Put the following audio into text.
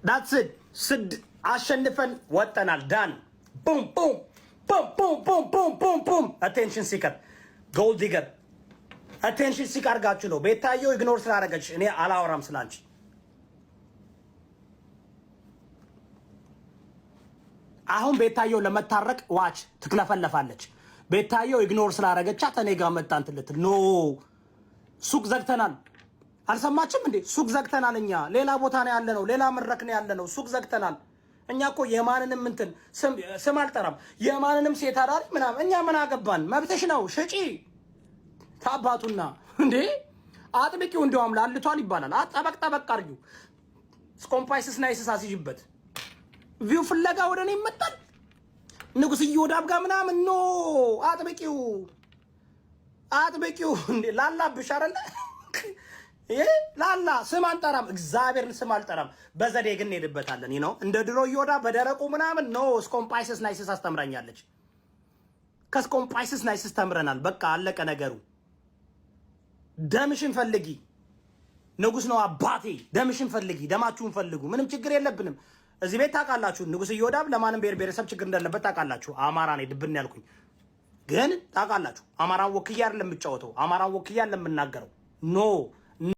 that's it ስድ አሸንፈን ወጠናል ዳን ቡም ቡም ቡም ቡም ቡም ቡም ቡም ቡም attention seeker gold digger attention seeker አርጋችሁ ነው ቤታዮ ኢግኖር ስላደረገች እኔ አላወራም ስላንቺ አሁን ቤታዮ ለመታረቅ ዋች ትክለፈለፋለች ቤታዮ ኢግኖር ስላደረገቻት እኔ ጋር መጣ እንትን ልትል ኖ ሱቅ ዘግተናል አልሰማችም እንዴ ሱቅ ዘግተናል እኛ ሌላ ቦታ ነው ያለነው ሌላ መድረክ ነው ያለነው ሱቅ ዘግተናል እኛ እኮ የማንንም እንትን ስም አልጠራም የማንንም ሴት አዳሪ ምናምን እኛ ምን አገባን መብትሽ ነው ሽጪ ታባቱና እንዴ አጥብቂው እንደውም ላልቷል ይባላል አጠበቅ ጠበቅ አርጊው ስኮምፓይስስ ናይስስ አሲጅበት ቪው ፍለጋ ወደኔ ይመጣል ንጉስ ይወዳብ ጋር ምናምን ኖ አጥብቂው እንዴ ላላብሽ አይደለ ላላ ስም አንጠራም እግዚአብሔርን ስም አልጠራም በዘዴ ግን እንሄድበታለን ነው እንደ ድሮ ይወዳ በደረቁ ምናምን ኖ ስኮምፓይስስ ናይስስ አስተምራኛለች ከስኮምፓይስስ ናይስስ ተምረናል በቃ አለቀ ነገሩ ደምሽን ፈልጊ ንጉስ ነው አባቴ ደምሽን ፈልጊ ደማችሁን ፈልጉ ምንም ችግር የለብንም እዚህ ቤት ታውቃላችሁ ንጉስ ይወዳብ ለማንም ብሔረሰብ ችግር እንደሌለበት ታውቃላችሁ አማራ ነኝ ድብን ያልኩኝ ግን ታውቃላችሁ አማራን ወክያ አይደለም የምጫወተው አማራን ወክያ አይደለም የምናገረው ኖ